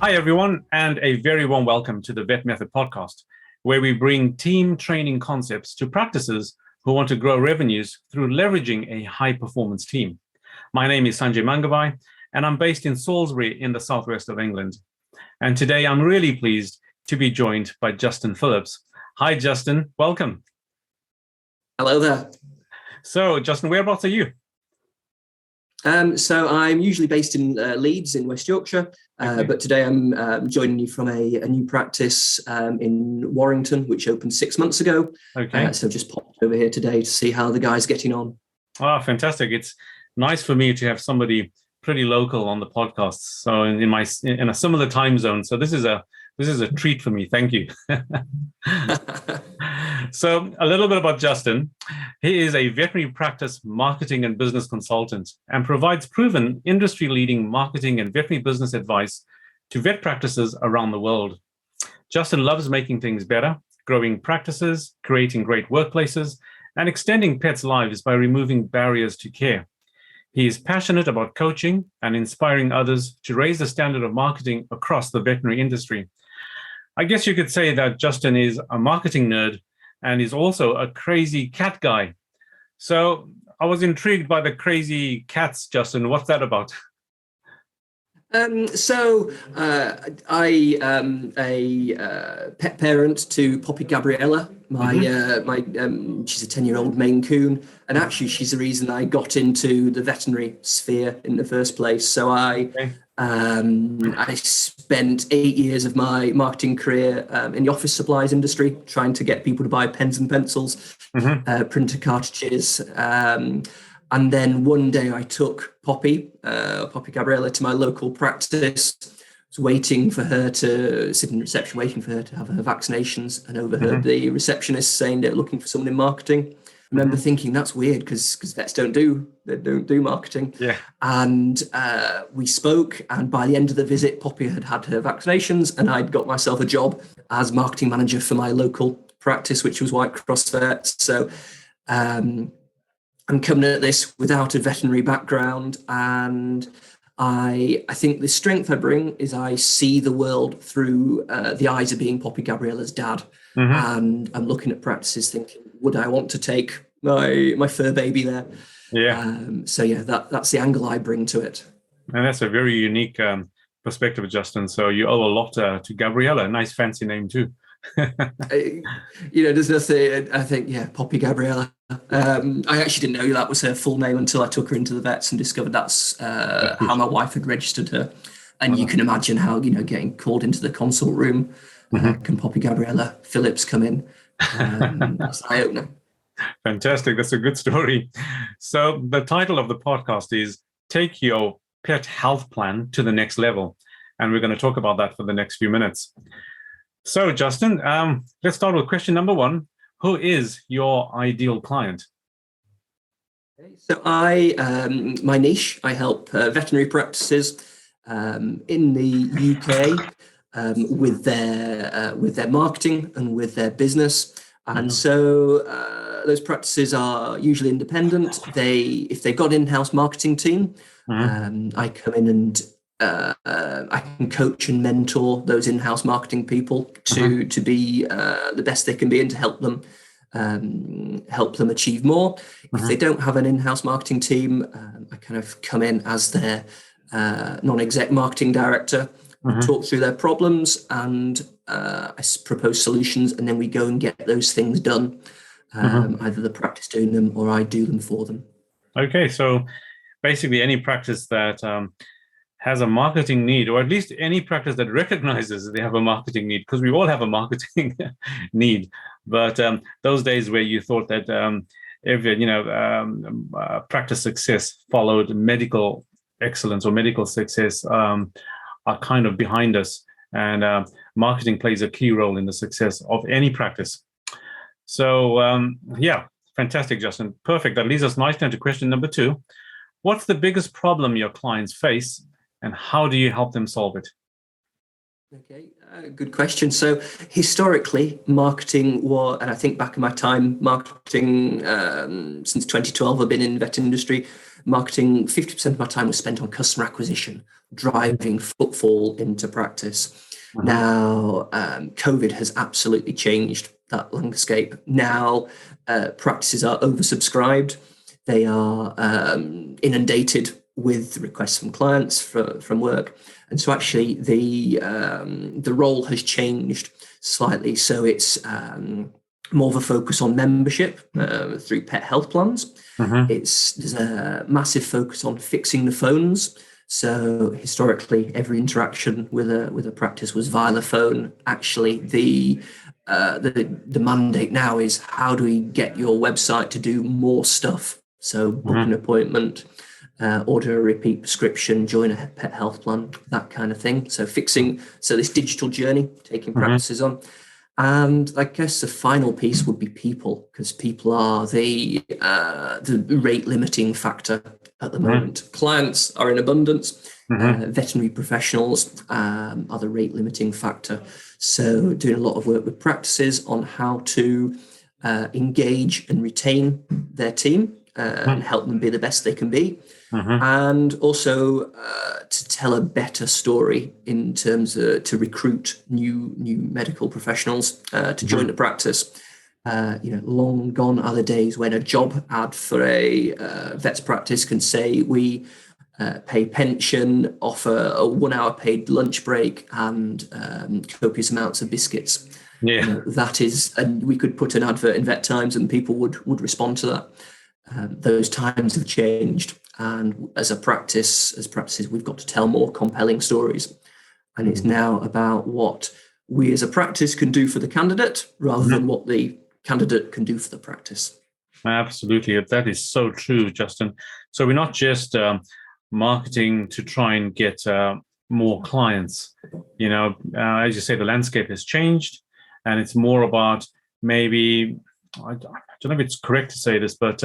Hi, everyone, and a very warm welcome to the Vet Method podcast, where we bring team training concepts to practices who want to grow revenues through leveraging a high-performance team. My name is Sanjay Mangabai, and I'm based in Salisbury in the southwest of England. And today I'm really pleased to be joined by Justin Phillips. Hi, Justin. Welcome. Hello there. So, Justin, whereabouts are you? So I'm usually based in Leeds in West Yorkshire, but today I'm joining you from a new practice in Warrington, which opened 6 months ago. Okay. So just popped over here today to see how the guy's getting on. Oh, fantastic. It's nice for me to have somebody pretty local on the podcast. So in a similar time zone. So this is a treat for me. Thank you. So a little bit about Justin. He is a veterinary practice marketing and business consultant and provides proven industry-leading marketing and veterinary business advice to vet practices around the world. Justin loves making things better, growing practices, creating great workplaces, and extending pets' lives by removing barriers to care. He is passionate about coaching and inspiring others to raise the standard of marketing across the veterinary industry. I guess you could say that Justin is a marketing nerd and is also a crazy cat guy. So I was intrigued by the crazy cats, Justin. What's that about? I am a pet parent to Poppy Gabriella. She's a 10-year-old Maine Coon, and actually she's the reason I got into the veterinary sphere in the first place. So I spent 8 years of my marketing career in the office supplies industry, trying to get people to buy pens and pencils, printer cartridges. And then one day I took Poppy Gabriella, to my local practice. I was waiting for her to sit in reception, waiting for her to have her vaccinations, and overheard the receptionist saying they're looking for someone in marketing. I remember thinking that's weird because vets don't do marketing. Yeah. And we spoke, and by the end of the visit, Poppy had her vaccinations, and I'd got myself a job as marketing manager for my local practice, which was White Cross Vets. So I'm coming at this without a veterinary background, and I think the strength I bring is I see the world through the eyes of being Poppy Gabriella's dad. And I'm looking at practices thinking, would I want to take my fur baby there? Yeah. That's the angle I bring to it. And that's a very unique perspective, Justin. So you owe a lot to Gabriella. Nice fancy name too. There's nothing. I think, Poppy Gabriella. I actually didn't know that was her full name until I took her into the vets and discovered that's how my wife had registered her. And you can imagine how, getting called into the consult room, can Poppy Gabriella Phillips come in? That's an eye-opener. Fantastic. That's a good story. So the title of the podcast is Take Your Pet Health Plan to the Next Level. And we're going to talk about that for the next few minutes. So, Justin, let's start with question number one. Who is your ideal client? So my niche, I help veterinary practices in the UK with their marketing and with their business. And so those practices are usually independent. If they've got an in-house marketing team, I come in and I can coach and mentor those in-house marketing people to be the best they can be and to help them achieve more. If they don't have an in-house marketing team, I kind of come in as their non-exec marketing director, talk through their problems, and I propose solutions, and then we go and get those things done. Either the practice doing them or I do them for them. Okay, so basically any practice that has a marketing need, or at least any practice that recognizes they have a marketing need, because we all have a marketing need. But those days where you thought that practice success followed medical excellence or medical success are kind of behind us. And marketing plays a key role in the success of any practice. So, fantastic, Justin. Perfect. That leads us nicely into question number two. What's the biggest problem your clients face, and how do you help them solve it? Okay, good question. So historically, marketing was, and I think back in my time, marketing since 2012, I've been in the vet industry. marketing, 50% of my time was spent on customer acquisition, driving footfall into practice. Now, COVID has absolutely changed that landscape. Now, practices are oversubscribed. They are inundated with requests from clients from work. And so actually the role has changed slightly. So it's more of a focus on membership through pet health plans. There's a massive focus on fixing the phones. So historically, every interaction with a practice was via the phone. Actually, the mandate now is how do we get your website to do more stuff? So book an appointment, order a repeat prescription, join a pet health plan, that kind of thing. So this digital journey, taking practices on. And I guess the final piece would be people, because people are the rate limiting factor at the moment. Clients are in abundance. Veterinary professionals are the rate limiting factor. So doing a lot of work with practices on how to engage and retain their team and help them be the best they can be. And also to tell a better story in terms of to recruit new medical professionals to join the practice. Long gone are the days when a job ad for a vet's practice can say we pay pension, offer a 1 hour paid lunch break, and copious amounts of biscuits. That is, and we could put an advert in Vet Times and people would respond to that. Those times have changed, and as practices, we've got to tell more compelling stories. And it's now about what we as a practice can do for the candidate rather than what the candidate can do for the practice. Absolutely. That is so true, Justin. So we're not just marketing to try and get more clients. As you say, the landscape has changed, and it's more about maybe, I don't know if it's correct to say this, but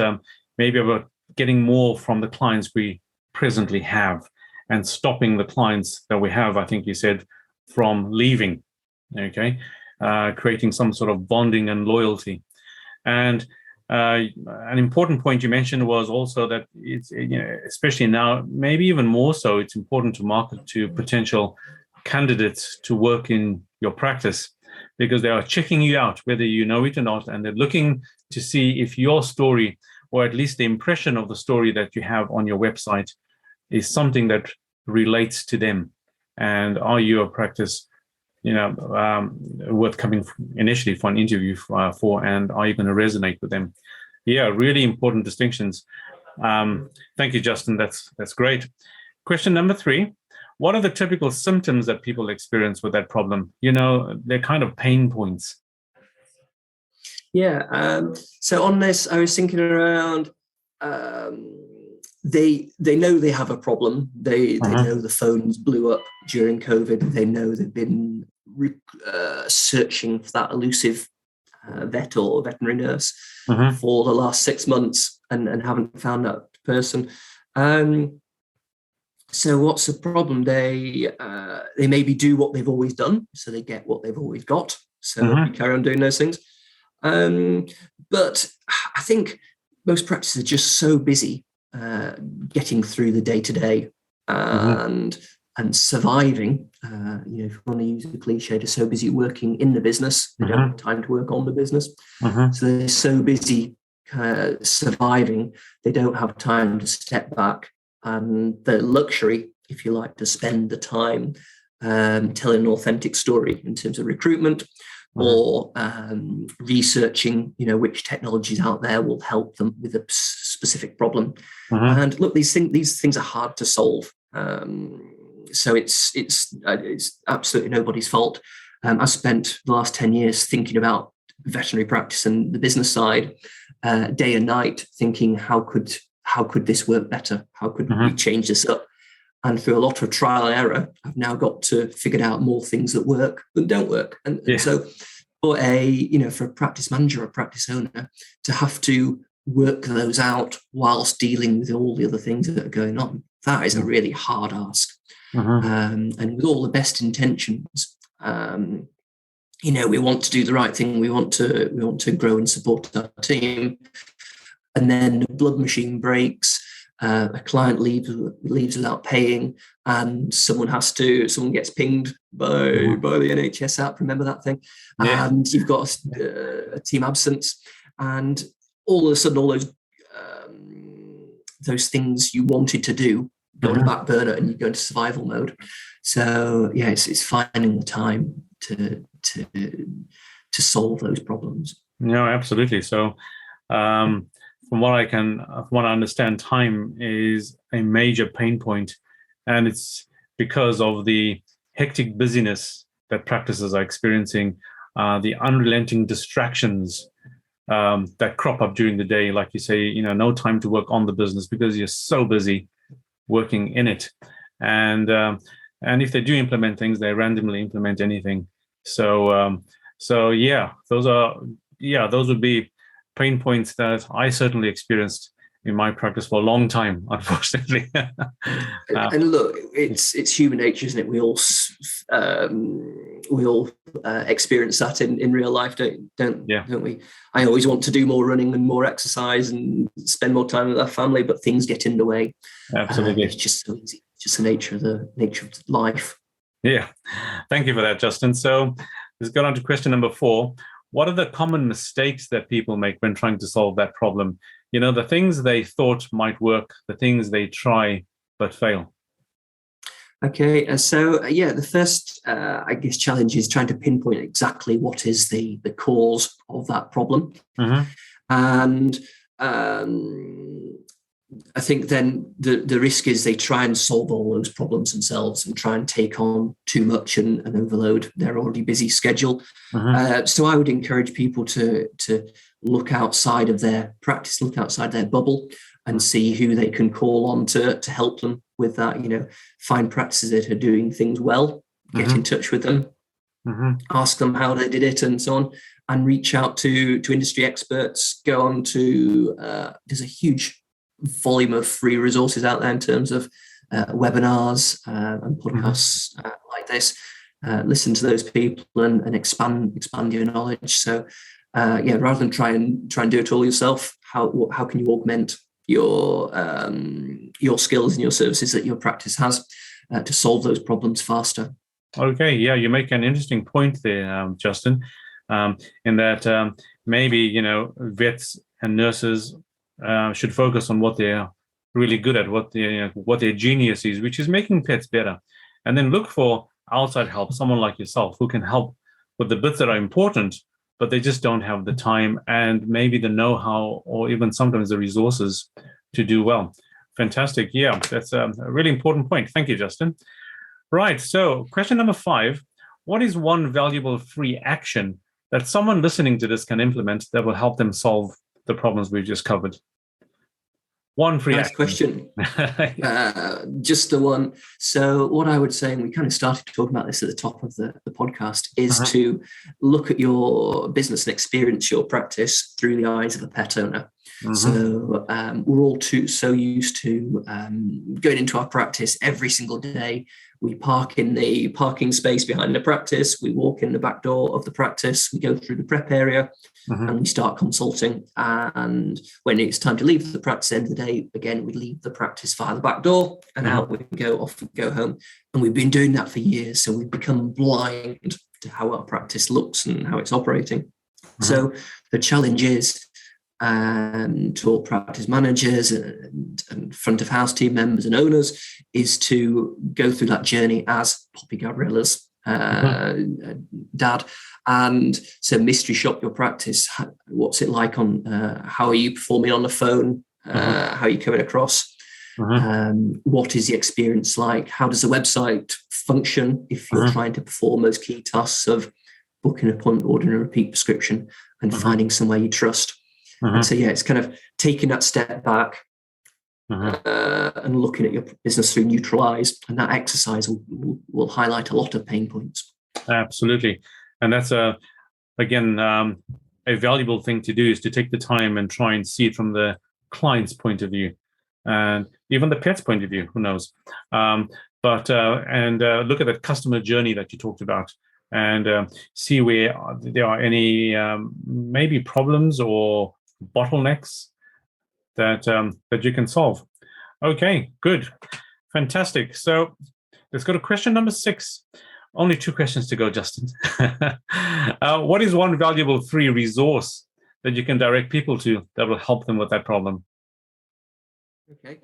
maybe about getting more from the clients we presently have and stopping the clients that we have, I think you said, from leaving, creating some sort of bonding and loyalty. And an important point you mentioned was also that it's, especially now, maybe even more so, it's important to market to potential candidates to work in your practice, because they are checking you out, whether you know it or not, and they're looking to see if your story, or at least the impression of the story that you have on your website, is something that relates to them. And are you a practice, worth coming initially for an interview for, and are you going to resonate with them? Yeah, really important distinctions. Thank you, Justin. That's great. Question number 3. What are the typical symptoms that people experience with that problem? They're kind of pain points. Yeah. So on this, I was thinking around, they know they have a problem. They know the phones blew up during COVID. They know they've been searching for that elusive vet or veterinary nurse for the last 6 months and haven't found that person. So what's the problem? They maybe do what they've always done, so they get what they've always got. So we carry on doing those things. But I think most practices are just so busy getting through the day-to-day and surviving. If you want to use the cliche, they're so busy working in the business, they don't have time to work on the business. So they're so busy surviving, they don't have time to step back, and the luxury, if you like, to spend the time telling an authentic story in terms of recruitment or researching, which technologies out there will help them with a specific problem. And look, these things are hard to solve. So it's absolutely nobody's fault. I spent the last 10 years thinking about veterinary practice and the business side, day and night, thinking how could this work better? How could we change this up? And through a lot of trial and error, I've now got to figure out more things that work than don't work. And so for for a practice manager or a practice owner to have to work those out whilst dealing with all the other things that are going on, that is a really hard ask. And with all the best intentions, we want to do the right thing. We want to grow and support our team. And then the blood machine breaks. a client leaves without paying, and someone gets pinged by the NHS app. Remember that thing? Yeah. And you've got a team absence, and all of a sudden, all those things you wanted to do go on the back burner, and you go into survival mode. So yeah, it's finding the time to solve those problems. No, absolutely. So, from what I understand, time is a major pain point, and it's because of the hectic busyness that practices are experiencing, the unrelenting distractions that crop up during the day. Like you say, no time to work on the business because you're so busy working in it, and if they do implement things, they randomly implement anything. So those would be pain points that I certainly experienced in my practice for a long time, unfortunately. And look, it's human nature, isn't it? We all experience that in real life, don't we? I always want to do more running and more exercise and spend more time with our family, but things get in the way. Absolutely, it's just so easy. It's just the nature of life. Yeah, thank you for that, Justin. So let's go on to question number 4. What are the common mistakes that people make when trying to solve that problem? The things they thought might work, the things they try but fail. Okay, the first, challenge is trying to pinpoint exactly what is the cause of that problem. And I think then the risk is they try and solve all those problems themselves and try and take on too much and overload their already busy schedule. So I would encourage people to look outside of their practice, look outside their bubble, and see who they can call on to help them with that. Find practices that are doing things well, get in touch with them, ask them how they did it and so on, and reach out to industry experts. Go on to there's a huge volume of free resources out there in terms of webinars and podcasts like this. Listen to those people and expand your knowledge. So rather than try and do it all yourself, how can you augment your skills and your services that your practice has to solve those problems faster? Okay, yeah, you make an interesting point there, Justin, in that maybe vets and nurses should focus on what they're really good at, what their genius is, which is making pets better, and then look for outside help, someone like yourself who can help with the bits that are important, but they just don't have the time and maybe the know-how or even sometimes the resources to do well. Fantastic. Yeah, that's a really important point. Thank you, Justin. Right. So question number 5, what is one valuable free action that someone listening to this can implement that will help them solve the problems we've just covered? One free action. Question. Just the one. So what I would say, and we kind of started talking about this at the top of the podcast, is to look at your business and experience your practice through the eyes of a pet owner. So we're all so used to going into our practice every single day. We park in the parking space behind the practice. We walk in the back door of the practice. We go through the prep area and we start consulting. And when it's time to leave the practice at the end of the day, again, we leave the practice via the back door and out we go, off we go home. And we've been doing that for years. So we've become blind to how our practice looks and how it's operating. So the challenge is to all practice managers and front of house team members and owners is to go through that journey as Poppy Gabriella's dad, and so mystery shop your practice. What's it like on how are you performing on the phone? How are you coming across? What is the experience like? How does the website function if you're trying to perform those key tasks of booking an appointment, ordering a repeat prescription, and finding somewhere you trust? And so, it's kind of taking that step back and looking at your business through neutral eyes. And that exercise will highlight a lot of pain points. Absolutely. And that's, again, a valuable thing to do is to take the time and try and see it from the client's point of view and even the pet's point of view, who knows. But look at the customer journey that you talked about and see where there are any maybe problems or bottlenecks that you can solve. Okay, good. Fantastic. So let's go to question number 6. Only 2 questions to go, Justin. What is one valuable free resource that you can direct people to that will help them with that problem? Okay.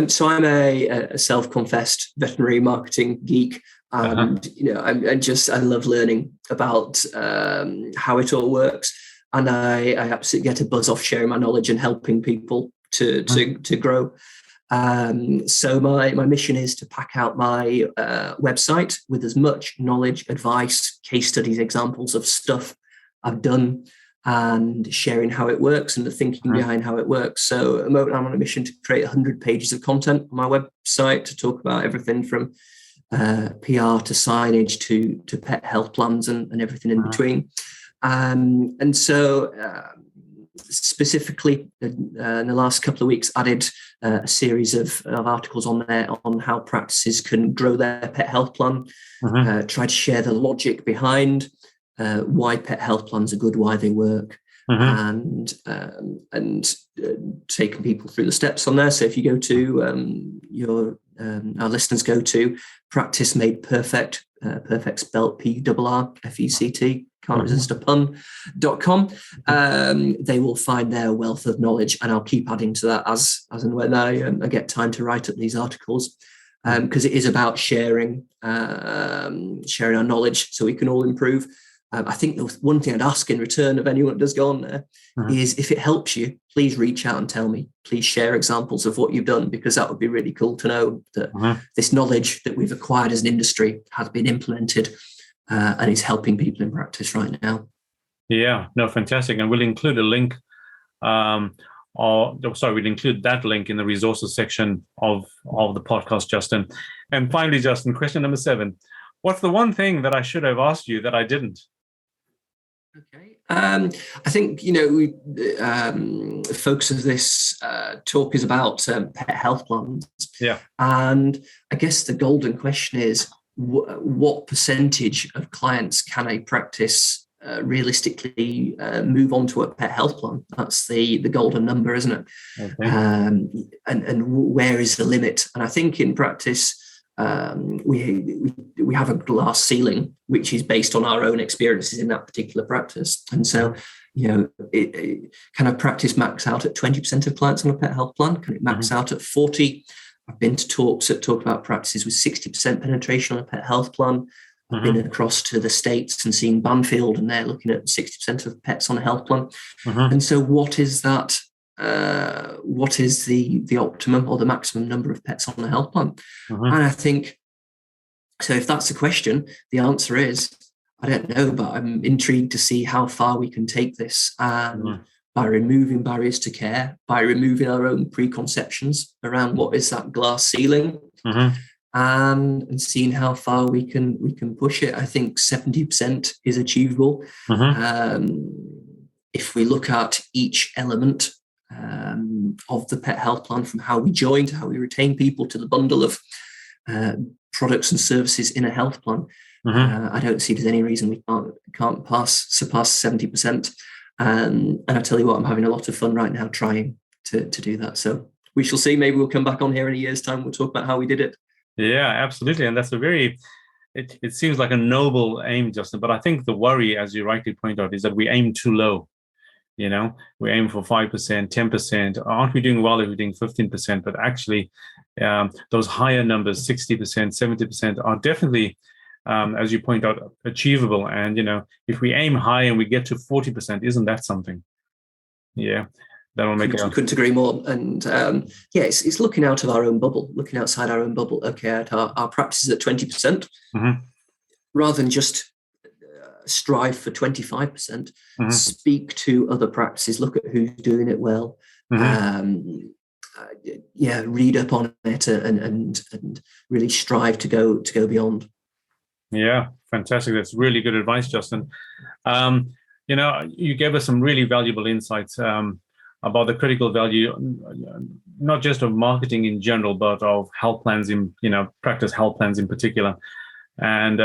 So I'm a self-confessed veterinary marketing geek, and I love learning about how it all works, and I absolutely get a buzz off sharing my knowledge and helping people to grow. So my mission is to pack out my website with as much knowledge, advice, case studies, examples of stuff I've done, and sharing how it works and the thinking behind how it works. So at the moment, I'm on a mission to create 100 pages of content on my website to talk about everything from PR to signage to pet health plans and everything in between. And so specifically in the last couple of weeks, added a series of articles on there on how practices can grow their pet health plan, try to share the logic behind why pet health plans are good, why they work, and taking people through the steps on there. So if you go to our listeners go to Practice Made Perfect, perfect spelled PRRFECT, can't resist a pun.com, they will find their wealth of knowledge, and I'll keep adding to that as and when I get time to write up these articles, because it is about sharing our knowledge so we can all improve. I think the one thing I'd ask in return of anyone that does go on there is, if it helps you, please reach out and tell me. Please share examples of what you've done, because that would be really cool to know that this knowledge that we've acquired as an industry has been implemented and is helping people in practice right now. Yeah, no, fantastic. And we'll include a link, we'll include that link in the resources section of the podcast, Justin. And finally, Justin, question number 7. What's the one thing that I should have asked you that I didn't? Okay. I think, the focus of this talk is about pet health plans. Yeah. And I guess the golden question is, what percentage of clients can a practice realistically move on to a pet health plan? That's the golden number, isn't it? Okay. And where is the limit? And I think in practice, we have a glass ceiling, which is based on our own experiences in that particular practice. And so, can a practice max out at 20% of clients on a pet health plan? Can it max out at 40%? I've been to talks that talk about practices with 60% penetration on a pet health plan. I've been across to the States and seen Banfield, and they're looking at 60% of pets on a health plan. And so what is that? What is the optimum or the maximum number of pets on a health plan? And I think, so if that's the question, the answer is, I don't know, but I'm intrigued to see how far we can take this, and by removing barriers to care, by removing our own preconceptions around what is that glass ceiling, and seeing how far we can push it. I think 70% is achievable. If we look at each element of the pet health plan, from how we join to how we retain people to the bundle of products and services in a health plan, I don't see there's any reason we can't surpass 70%. And I tell you what, I'm having a lot of fun right now trying to do that. So we shall see. Maybe we'll come back on here in a year's time. We'll talk about how we did it. Yeah, absolutely. And that's it seems like a noble aim, Justin, but I think the worry, as you rightly point out, is that we aim too low. We aim for 5%, 10%. Aren't we doing well if we're doing 15%? But actually, those higher numbers, 60%, 70%, are definitely, as you point out, achievable. And, if we aim high and we get to 40%, isn't that something? Yeah, that'll make it. Couldn't agree more. And it's looking out of our own bubble, looking outside our own bubble. Okay, at our practices at 20%, rather than just strive for 25%, speak to other practices, look at who's doing it well, read up on it and really strive to go beyond. Yeah, fantastic. That's really good advice, Justin. You gave us some really valuable insights about the critical value, not just of marketing in general, but of health plans practice health plans in particular. And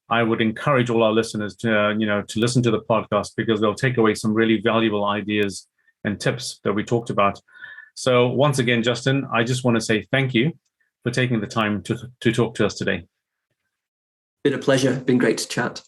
I would encourage all our listeners to listen to the podcast, because they'll take away some really valuable ideas and tips that we talked about. So once again, Justin, I just want to say thank you for taking the time to talk to us today. Been a pleasure. Been great to chat.